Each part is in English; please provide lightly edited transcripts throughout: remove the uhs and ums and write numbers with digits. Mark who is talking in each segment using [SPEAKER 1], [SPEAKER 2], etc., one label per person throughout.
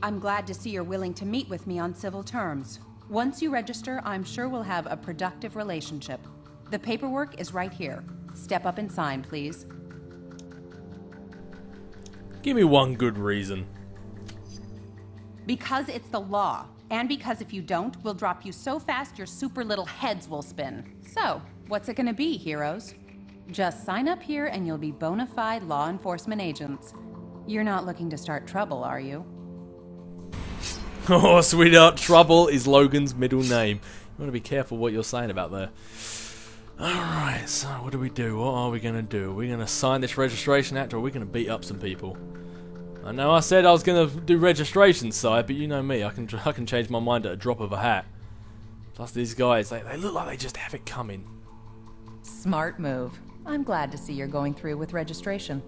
[SPEAKER 1] I'm glad to see you're willing to meet with me on civil terms. Once you register, I'm sure we'll have a productive relationship. The paperwork is right here. Step up and sign, please.
[SPEAKER 2] Give me one good reason.
[SPEAKER 1] Because it's the law, and because if you don't, we'll drop you so fast your super little heads will spin. So, what's it gonna be, heroes? Just sign up here and you'll be bona fide law enforcement agents. You're not looking to start trouble, are you?
[SPEAKER 2] Oh, sweetheart, Trouble is Logan's middle name. You want to be careful what you're saying about there. Alright, so what do we do? What are we going to do? Are we going to sign this registration act, or are we going to beat up some people? I know I said I was going to do registration side, but you know me, I can change my mind at a drop of a hat. Plus these guys, they look like they just have it coming.
[SPEAKER 1] Smart move. I'm glad to see you're going through with registration.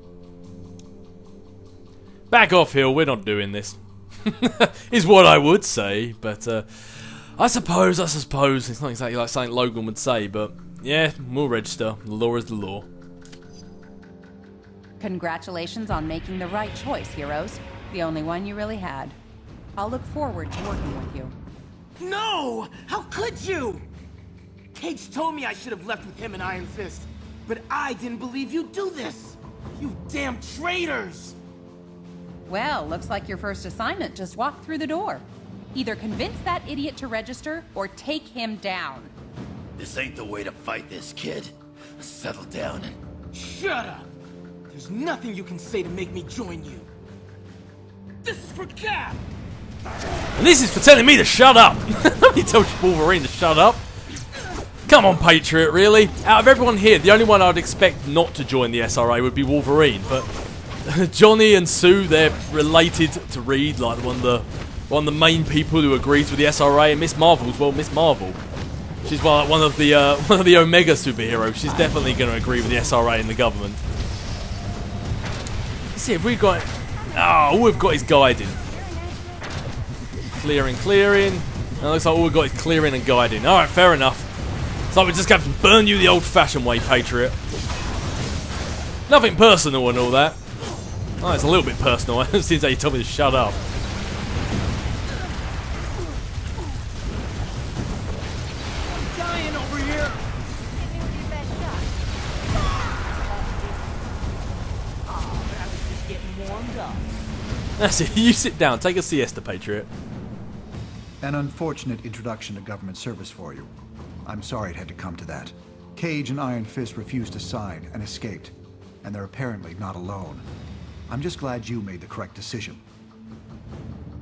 [SPEAKER 2] Back off, Hill, we're not doing this. Is what I would say, but I suppose it's not exactly like something Logan would say, but yeah, we'll register. The law is the law.
[SPEAKER 1] Congratulations on making the right choice, heroes. The only one you really had. I'll look forward to working with you.
[SPEAKER 3] No! How could you? Cage told me I should have left with him and Iron Fist, but I didn't believe you'd do this. You damn traitors!
[SPEAKER 1] Well, looks like your first assignment just walked through the door. Either convince that idiot to register, or take him down.
[SPEAKER 4] This ain't the way to fight this, kid. Settle down and...
[SPEAKER 3] Shut up! There's nothing you can say to make me join you. This is for Cap!
[SPEAKER 2] And this is for telling me to shut up! Nobody told Wolverine to shut up. Come on, Patriot, really? Out of everyone here, the only one I'd expect not to join the SRA would be Wolverine, but... Johnny and Sue, they're related to Reed, like one of the main people who agrees with the SRA, and Miss Marvel's, well, Miss Marvel. She's one of the Omega superheroes. She's definitely going to agree with the SRA and the government. Let's see if we've got... Oh, all we've got is guiding. Clearing. And it looks like all we've got is clearing and guiding. Alright, fair enough. It's like we just have to burn you the old-fashioned way, Patriot. Nothing personal and all that. Oh, it's a little bit personal. It seems like you told me to shut up.
[SPEAKER 3] I'm dying over here! Oh, I was just getting warmed up.
[SPEAKER 2] That's it. You sit down. Take a siesta, Patriot.
[SPEAKER 5] An unfortunate introduction to government service for you. I'm sorry it had to come to that. Cage and Iron Fist refused to sign and escaped. And they're apparently not alone. I'm just glad you made the correct decision.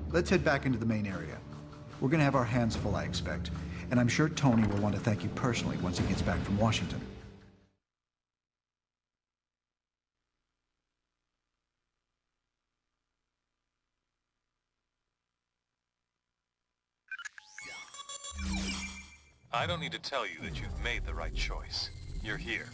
[SPEAKER 5] Let's head back into the main area. We're gonna have our hands full, I expect. And I'm sure Tony will want to thank you personally once he gets back from Washington.
[SPEAKER 6] I don't need to tell you that you've made the right choice. You're here.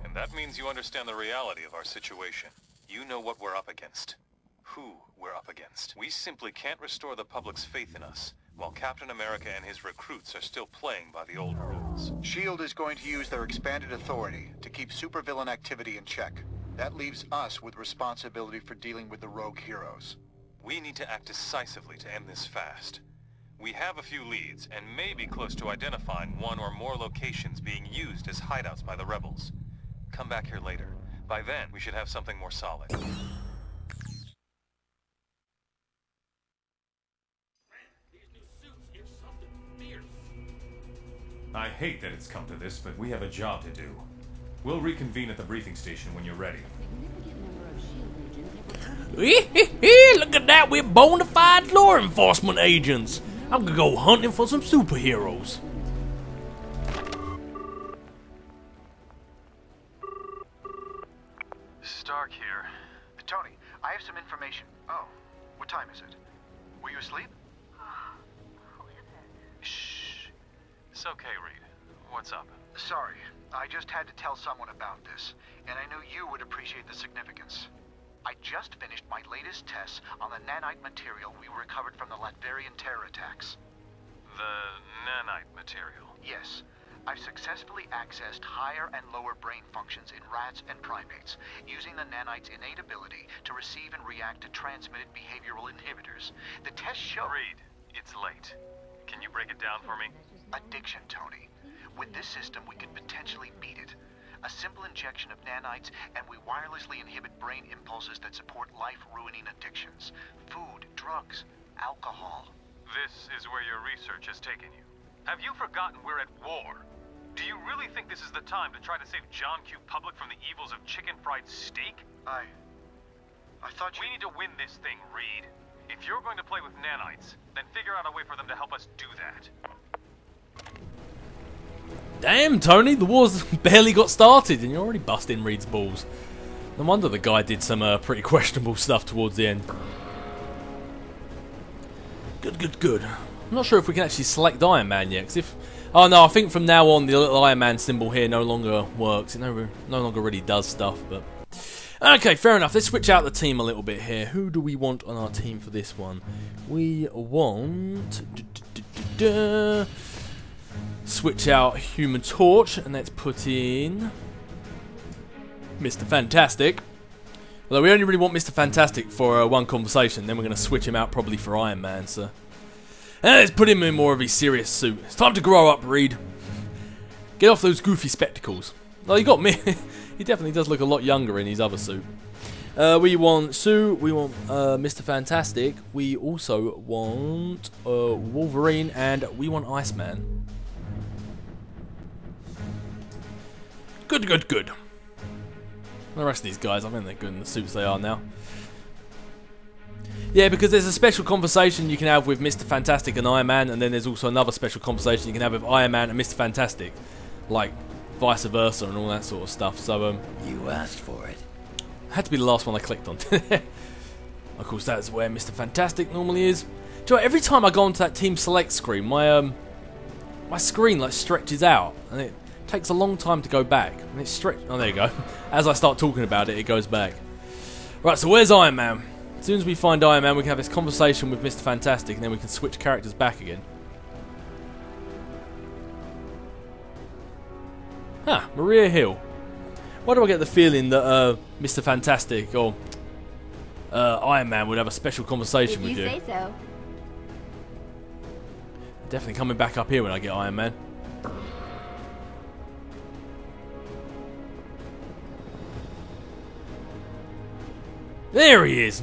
[SPEAKER 6] And that means you understand the reality of our situation. You know what we're up against. Who we're up against. We simply can't restore the public's faith in us, while Captain America and his recruits are still playing by the old rules.
[SPEAKER 7] S.H.I.E.L.D. is going to use their expanded authority to keep supervillain activity in check. That leaves us with responsibility for dealing with the rogue heroes.
[SPEAKER 6] We need to act decisively to end this fast. We have a few leads, and may be close to identifying one or more locations being used as hideouts by the rebels. Come back here later. By then, we should have something more solid.
[SPEAKER 8] I hate that it's come to this, but we have a job to do. We'll reconvene at the briefing station when you're ready.
[SPEAKER 2] Look at that, we're bona fide law enforcement agents. I'm gonna go hunting for some superheroes.
[SPEAKER 7] Stark here. Tony, I have some information. Oh, what time is it? Were you asleep? Shh.
[SPEAKER 6] It's okay, Reed. What's up?
[SPEAKER 7] Sorry, I just had to tell someone about this, and I knew you would appreciate the significance. I just finished my latest tests on the nanite material we recovered from the Latverian terror attacks.
[SPEAKER 6] The nanite material.
[SPEAKER 7] Yes. I've successfully accessed higher and lower brain functions in rats and primates, using the nanites' innate ability to receive and react to transmitted behavioral inhibitors. The tests show...
[SPEAKER 6] Reed, it's late. Can you break it down for me?
[SPEAKER 7] Addiction, Tony. With this system, we could potentially beat it. A simple injection of nanites, and we wirelessly inhibit brain impulses that support life-ruining addictions. Food, drugs, alcohol.
[SPEAKER 6] This is where your research has taken you. Have you forgotten we're at war? Do you really think this is the time to try to save John Q. Public from the evils of chicken-fried steak?
[SPEAKER 7] I thought you...
[SPEAKER 6] We need to win this thing, Reed. If you're going to play with nanites, then figure out a way for them to help us do that.
[SPEAKER 2] Damn, Tony, the war's barely got started and you're already busting Reed's balls. No wonder the guy did some pretty questionable stuff towards the end. Good. I'm not sure if we can actually select Iron Man yet, 'cause if... Oh no, I think from now on the little Iron Man symbol here no longer works. It no longer really does stuff, but... Okay, fair enough. Let's switch out the team a little bit here. Who do we want on our team for this one? We want... Switch out Human Torch, and let's put in Mr. Fantastic. Although we only really want Mr. Fantastic for one conversation, then we're going to switch him out probably for Iron Man, so... And let's put him in more of his serious suit. It's time to grow up, Reed. Get off those goofy spectacles. Oh, you got me. He definitely does look a lot younger in his other suit. We want Sue, we want Mr. Fantastic, we also want Wolverine, and we want Iceman. Good. The rest of these guys, I think they're good in the suits they are now. Yeah, because there's a special conversation you can have with Mr. Fantastic and Iron Man, and then there's also another special conversation you can have with Iron Man and Mr. Fantastic. Like, vice versa and all that sort of stuff, so,
[SPEAKER 4] You asked for it.
[SPEAKER 2] had to be the last one I clicked on. Of course, that's where Mr. Fantastic normally is. Do you know, every time I go onto that Team Select screen, my screen, like, stretches out, and it takes a long time to go back. And it's oh, there you go. As I start talking about it, it goes back. Right, so where's Iron Man? As soon as we find Iron Man, we can have this conversation with Mr. Fantastic, and then we can switch characters back again. Maria Hill. Why do I get the feeling that Mr. Fantastic or Iron Man would have a special conversation with you?
[SPEAKER 9] If you say so.
[SPEAKER 2] Definitely coming back up here when I get Iron Man. There he is!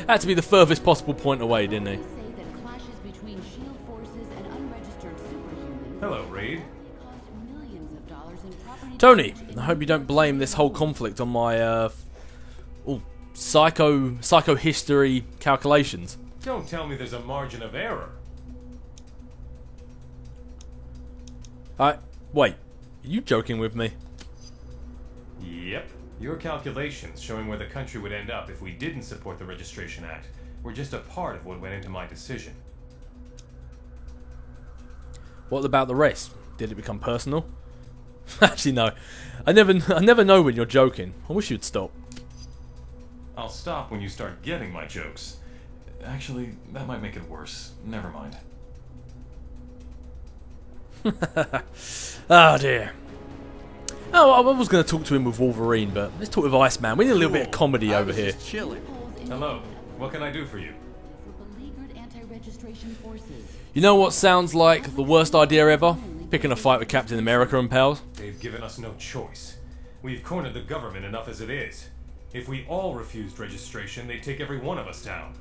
[SPEAKER 2] Had to be the furthest possible point away, didn't he?
[SPEAKER 8] Hello, Reed.
[SPEAKER 2] Tony, I hope you don't blame this whole conflict on my psycho history calculations.
[SPEAKER 8] Don't tell me there's a margin of error.
[SPEAKER 2] Wait, are you joking with me?
[SPEAKER 8] Yep. Your calculations showing where the country would end up if we didn't support the Registration Act were just a part of what went into my decision.
[SPEAKER 2] What about the rest? Did it become personal? Actually, no. I never know when you're joking. I wish you'd stop.
[SPEAKER 8] I'll stop when you start getting my jokes. Actually, that might make it worse. Never mind.
[SPEAKER 2] Oh dear. Oh, I was going to talk to him with Wolverine, but let's talk with Iceman. We need a little bit of comedy over here.
[SPEAKER 8] Hello. What can I do for you?
[SPEAKER 2] You know what sounds like the worst idea ever? Picking a fight with Captain America and pals.
[SPEAKER 8] They've given us no choice. We've cornered the government enough as it is. If we all refused registration, they'd take every one of us down.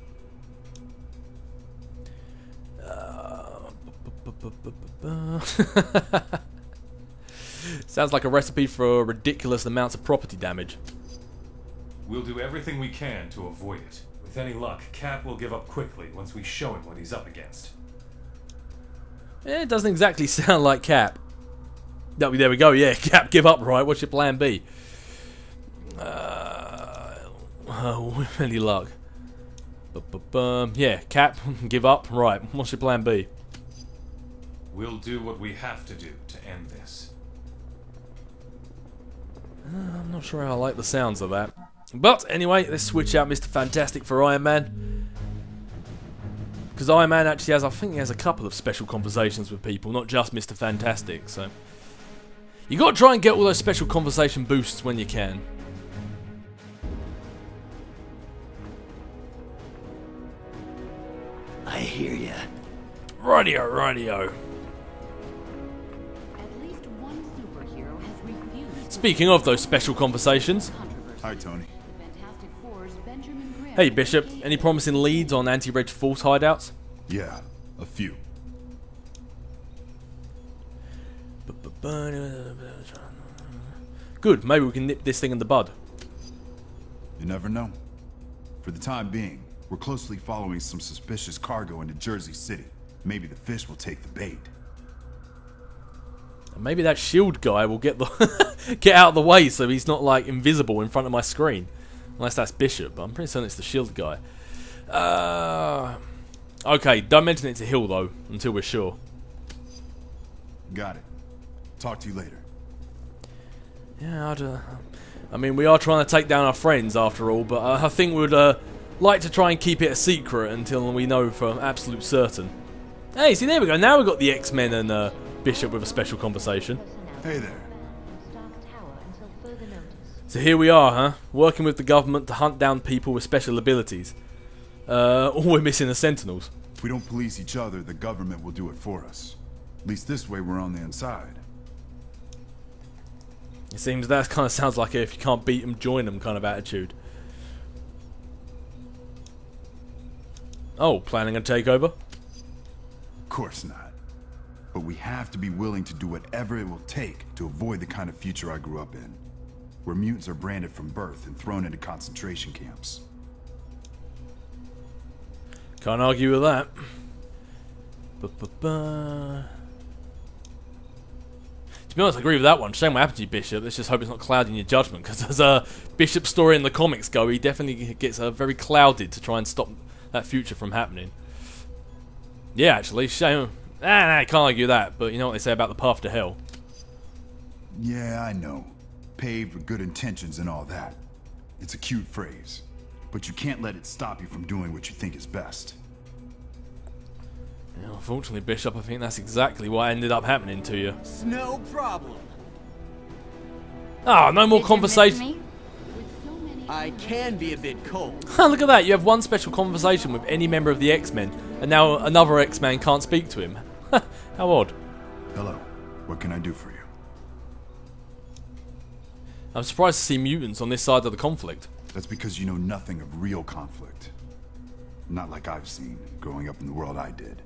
[SPEAKER 2] Sounds like a recipe for ridiculous amounts of property damage.
[SPEAKER 8] We'll do everything we can to avoid it. With any luck, Cap will give up quickly once we show him what he's up against.
[SPEAKER 2] It doesn't exactly sound like Cap. There we go, yeah, Cap, give up, right? What's your plan B? With any luck. Yeah, Cap, give up, right. What's your plan B?
[SPEAKER 8] We'll do what we have to do to end this.
[SPEAKER 2] I'm not sure how I like the sounds of that. But anyway, let's switch out Mr. Fantastic for Iron Man. Because Iron Man actually has, I think he has a couple of special conversations with people, not just Mr. Fantastic, so... You gotta try and get all those special conversation boosts when you can.
[SPEAKER 4] I hear ya.
[SPEAKER 2] Radio, radio. Speaking of those special conversations...
[SPEAKER 9] Hi, Tony.
[SPEAKER 2] Hey, Bishop. Any promising leads on anti-Reg Force hideouts?
[SPEAKER 9] Yeah, a few.
[SPEAKER 2] Good, maybe we can nip this thing in the bud.
[SPEAKER 9] You never know. For the time being, we're closely following some suspicious cargo into Jersey City. Maybe the fish will take the bait.
[SPEAKER 2] Maybe that shield guy will get the get out of the way so he's not like invisible in front of my screen. Unless that's Bishop, but I'm pretty certain it's the shield guy. Okay, don't mention it to Hill though, until we're sure.
[SPEAKER 9] Got it. Talk to you later.
[SPEAKER 2] Yeah, I mean, we are trying to take down our friends after all, but I think we'd like to try and keep it a secret until we know for absolute certain. Hey, see, there we go. Now we've got the X-Men and Bishop with a special conversation.
[SPEAKER 9] Hey there.
[SPEAKER 2] So here we are, huh? Working with the government to hunt down people with special abilities. All we're missing are Sentinels.
[SPEAKER 9] If we don't police each other, the government will do it for us. At least this way we're on the inside.
[SPEAKER 2] It seems that kind of sounds like a if you can't beat them, join them kind of attitude. Oh, planning a takeover?
[SPEAKER 9] Of course not. But we have to be willing to do whatever it will take to avoid the kind of future I grew up in, where mutants are branded from birth and thrown into concentration camps.
[SPEAKER 2] Can't argue with that. To be honest, I agree with that one. Shame what happened to you, Bishop. Let's just hope it's not clouding your judgment, because as a Bishop story in the comics go, he definitely gets very clouded to try and stop that future from happening. Yeah, actually, shame. I can't argue that, but you know what they say about the path to hell.
[SPEAKER 9] Yeah, I know. Paved with good intentions and all that. It's a cute phrase, but you can't let it stop you from doing what you think is best.
[SPEAKER 2] Yeah, unfortunately, Bishop, I think that's exactly what ended up happening to you.
[SPEAKER 3] It's no problem.
[SPEAKER 2] Ah, no more conversation.
[SPEAKER 3] I can be a bit cold.
[SPEAKER 2] Look at that, you have one special conversation with any member of the X-Men, and now another X-Man can't speak to him. How odd.
[SPEAKER 9] Hello, what can I do for you?
[SPEAKER 2] I'm surprised to see mutants on this side of the conflict.
[SPEAKER 9] That's because you know nothing of real conflict. Not like I've seen, growing up in the world I did.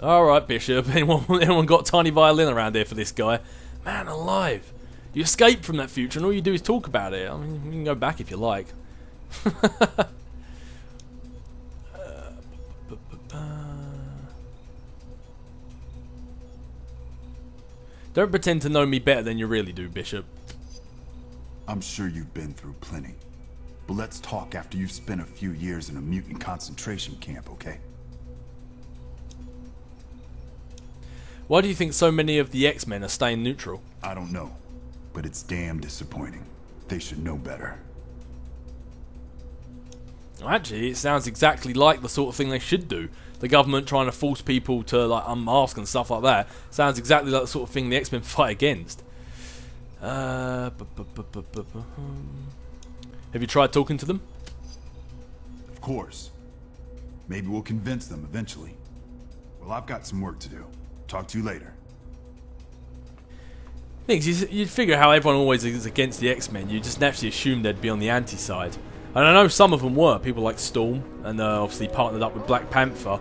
[SPEAKER 2] Alright, Bishop, anyone got a tiny violin around here for this guy? Man alive. You escaped from that future and all you do is talk about it. I mean, you can go back if you like. Don't pretend to know me better than you really do, Bishop.
[SPEAKER 9] I'm sure you've been through plenty. But let's talk after you've spent a few years in a mutant concentration camp, okay?
[SPEAKER 2] Why do you think so many of the X-Men are staying neutral?
[SPEAKER 9] I don't know, but it's damn disappointing. They should know better.
[SPEAKER 2] Actually, it sounds exactly like the sort of thing they should do. The government trying to force people to like unmask and stuff like that sounds exactly like the sort of thing the X-Men fight against. Have you tried talking to them?
[SPEAKER 9] Of course. Maybe we'll convince them eventually. Well, I've got some work to do. Talk to you later.
[SPEAKER 2] Things you'd figure how everyone always is against the X-Men. You just naturally assume they'd be on the anti-side. And I know some of them were. People like Storm, and obviously partnered up with Black Panther,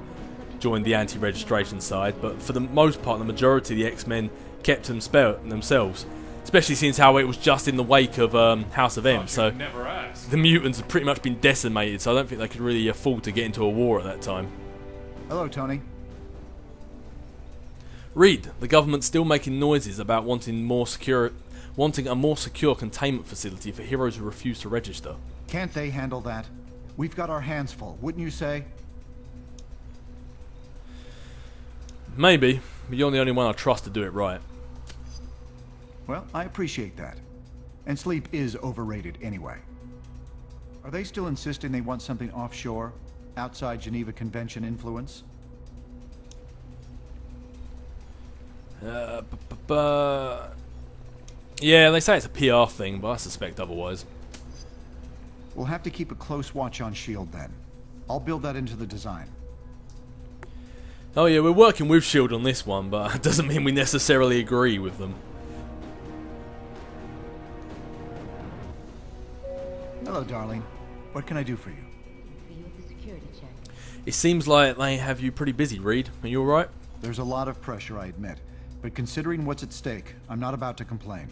[SPEAKER 2] joined the anti-registration side. But for the most part, the majority of the X-Men kept themselves. Especially since how it was just in the wake of House of M. So the mutants have pretty much been decimated. So I don't think they could really afford to get into a war at that time.
[SPEAKER 5] Hello, Tony.
[SPEAKER 2] Reed, the government's still making noises about wanting a more secure containment facility for heroes who refuse to register.
[SPEAKER 5] Can't they handle that? We've got our hands full, wouldn't you say?
[SPEAKER 2] Maybe, but you're the only one I trust to do it right.
[SPEAKER 5] Well, I appreciate that. And sleep is overrated anyway. Are they still insisting they want something offshore? Outside Geneva Convention influence?
[SPEAKER 2] Yeah, they say it's a PR thing, but I suspect otherwise.
[SPEAKER 5] We'll have to keep a close watch on S.H.I.E.L.D. then. I'll build that into the design.
[SPEAKER 2] Oh yeah, we're working with S.H.I.E.L.D. on this one, but it doesn't mean we necessarily agree with them.
[SPEAKER 5] Hello, darling. What can I do for you?
[SPEAKER 2] It seems like they have you pretty busy, Reed. Are you alright?
[SPEAKER 5] There's a lot of pressure, I admit. But considering what's at stake, I'm not about to complain.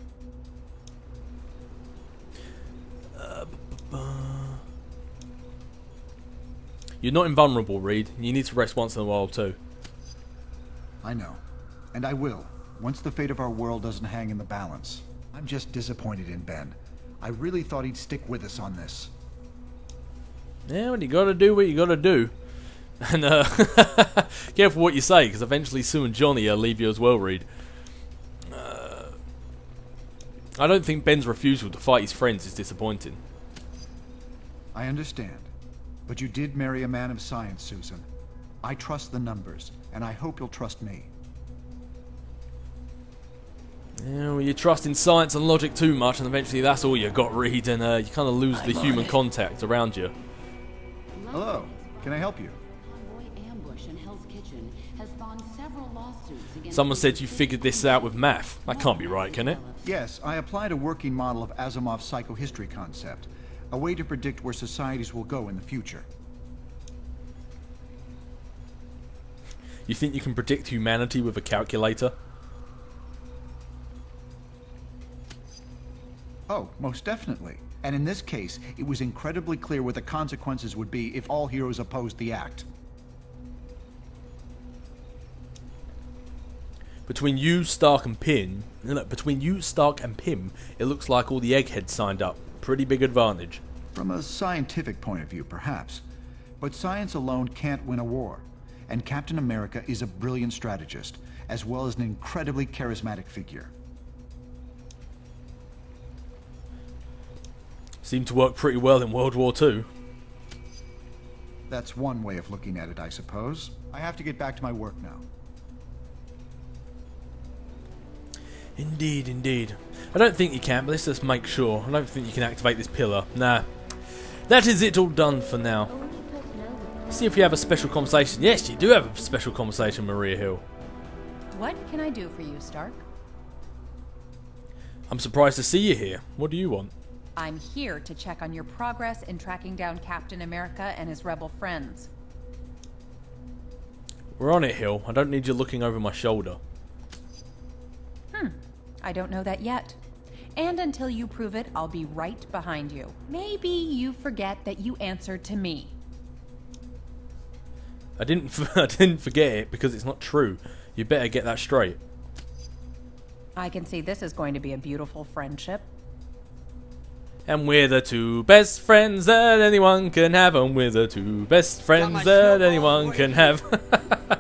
[SPEAKER 2] You're not invulnerable, Reed. You need to rest once in a while too.
[SPEAKER 5] I know. And I will, once the fate of our world doesn't hang in the balance. I'm just disappointed in Ben. I really thought he'd stick with us on this.
[SPEAKER 2] Yeah, well, you gotta do what you gotta do. And, careful what you say, because eventually Sue and Johnny leave you as well, Reed. I don't think Ben's refusal to fight his friends is disappointing.
[SPEAKER 5] I understand. But you did marry a man of science, Susan. I trust the numbers, and I hope you'll trust me.
[SPEAKER 2] Yeah, well, you trust in science and logic too much, and eventually that's all you got, Reed, and you kind of lose the human contact around you.
[SPEAKER 5] Hello, can I help you?
[SPEAKER 2] Someone said you figured this out with math. That can't be right, can it?
[SPEAKER 5] Yes, I applied a working model of Asimov's psychohistory concept, a way to predict where societies will go in the future.
[SPEAKER 2] You think you can predict humanity with a calculator?
[SPEAKER 5] Oh, most definitely. And in this case, it was incredibly clear what the consequences would be if all heroes opposed the act.
[SPEAKER 2] Between you, Stark, and Pym, it looks like all the eggheads signed up. Pretty big advantage.
[SPEAKER 5] From a scientific point of view, perhaps. But science alone can't win a war. And Captain America is a brilliant strategist, as well as an incredibly charismatic figure.
[SPEAKER 2] Seemed to work pretty well in World War II.
[SPEAKER 5] That's one way of looking at it, I suppose. I have to get back to my work now.
[SPEAKER 2] Indeed, indeed. I don't think you can, but let's just make sure. I don't think you can activate this pillar. Nah. That is it all done for now. See if you have a special conversation. Yes, you do have a special conversation, Maria Hill.
[SPEAKER 1] What can I do for you, Stark?
[SPEAKER 2] I'm surprised to see you here. What do you want?
[SPEAKER 1] I'm here to check on your progress in tracking down Captain America and his rebel friends.
[SPEAKER 2] We're on it, Hill. I don't need you looking over my shoulder.
[SPEAKER 1] I don't know that yet. And until you prove it, I'll be right behind you. Maybe you forget that you answered to me.
[SPEAKER 2] I didn't forget it because it's not true. You better get that straight.
[SPEAKER 1] I can see this is going to be a beautiful friendship.
[SPEAKER 2] And we're the two best friends that anyone can have. And we're the two best friends that anyone can have.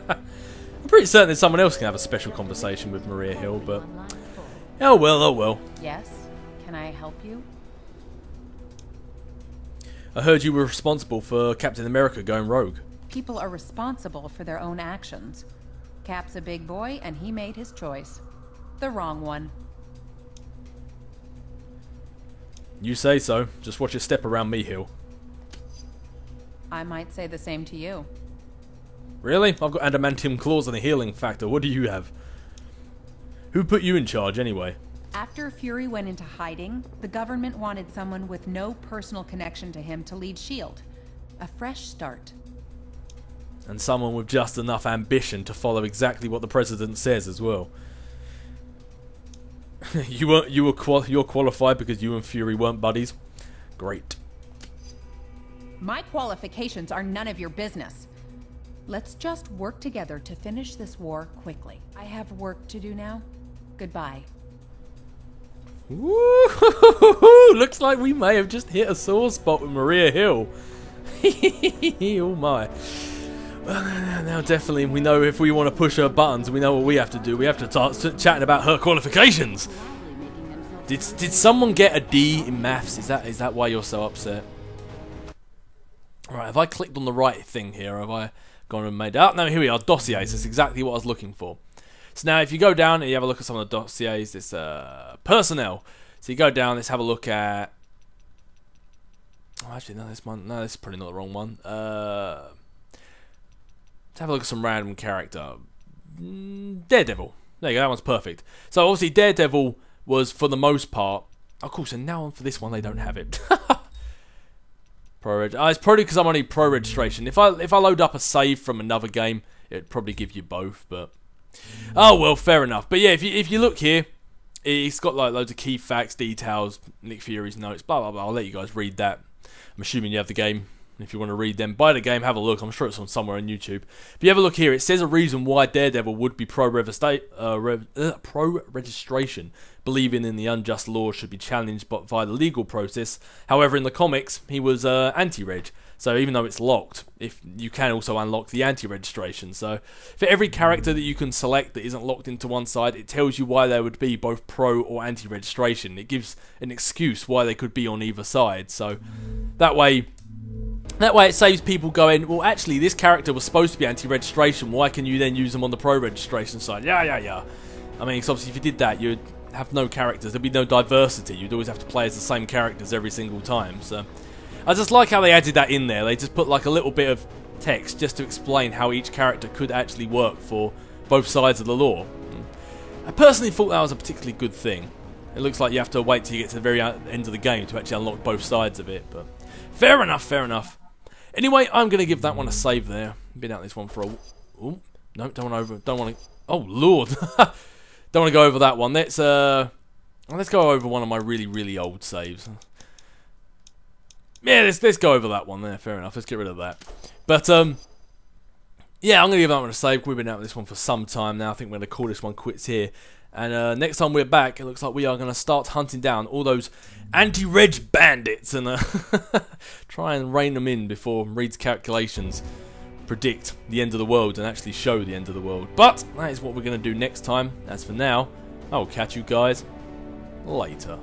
[SPEAKER 2] I'm pretty certain that someone else can have a special conversation with Maria Hill, but... Oh well, oh well.
[SPEAKER 1] Yes? Can I help you?
[SPEAKER 2] I heard you were responsible for Captain America going rogue.
[SPEAKER 1] People are responsible for their own actions. Cap's a big boy, and he made his choice. The wrong one.
[SPEAKER 2] You say so. Just watch your step around me, Hill.
[SPEAKER 1] I might say the same to you.
[SPEAKER 2] Really? I've got adamantium claws and a healing factor. What do you have? Who put you in charge, anyway?
[SPEAKER 1] After Fury went into hiding, the government wanted someone with no personal connection to him to lead S.H.I.E.L.D. A fresh start.
[SPEAKER 2] And someone with just enough ambition to follow exactly what the president says as well. You're qualified because you and Fury weren't buddies? Great.
[SPEAKER 1] My qualifications are none of your business. Let's just work together to finish this war quickly. I have work to do now. Goodbye.
[SPEAKER 2] Woo! Looks like we may have just hit a sore spot with Maria Hill. Oh my. Well, now definitely we know if we want to push her buttons, we know what we have to do. We have to start chatting about her qualifications. Did someone get a D in maths? Is that why you're so upset? Right, have I clicked on the right thing here? Have I gone and made... Oh, no, here we are, dossiers. That's exactly what I was looking for. So now if you go down and you have a look at some of the dossiers, it's personnel. So you go down, let's have a look at... Oh, actually, no, this is probably not the wrong one. Let's have a look at some random character. Daredevil. There you go, that one's perfect. So obviously Daredevil was, for the most part... Oh, cool, so now for this one they don't have it. Pro-Reg. It's probably because I'm only Pro registration. If I load up a save from another game, it'd probably give you both, but... Oh, well, fair enough. But yeah, if you look here, it's got like loads of key facts, details, Nick Fury's notes, blah, blah, blah. I'll let you guys read that. I'm assuming you have the game. If you want to read them, buy the game, have a look. I'm sure it's on somewhere on YouTube. If you have a look here, it says a reason why Daredevil would be pro-registration, believing in the unjust law should be challenged but via the legal process. However, in the comics, he was anti-reg. So even though it's locked, if you can also unlock the anti-registration. So for every character that you can select that isn't locked into one side, it tells you why they would be both pro or anti-registration. It gives an excuse why they could be on either side. So that way it saves people going, well, actually, this character was supposed to be anti-registration. Why can you then use them on the pro-registration side? Yeah. I mean, because obviously if you did that, you'd have no characters. There'd be no diversity. You'd always have to play as the same characters every single time. So I just like how they added that in there. They just put like a little bit of text just to explain how each character could actually work for both sides of the law. I personally thought that was a particularly good thing. It looks like you have to wait till you get to the very end of the game to actually unlock both sides of it, but fair enough. Anyway, I'm going to give that one a save there. Been out this one for a... Ooh, no, don't want to... Oh, Lord. Don't want to go over that one. Let's go over one of my really, really old saves. Yeah, let's go over that one there. Fair enough. Let's get rid of that. But, yeah, I'm going to give that one a save. We've been out with this one for some time now. I think we're going to call this one quits here. And next time we're back, it looks like we are going to start hunting down all those anti-reg bandits and try and rein them in before Reed's calculations predict the end of the world and actually show the end of the world. But that is what we're going to do next time. As for now, I will catch you guys later.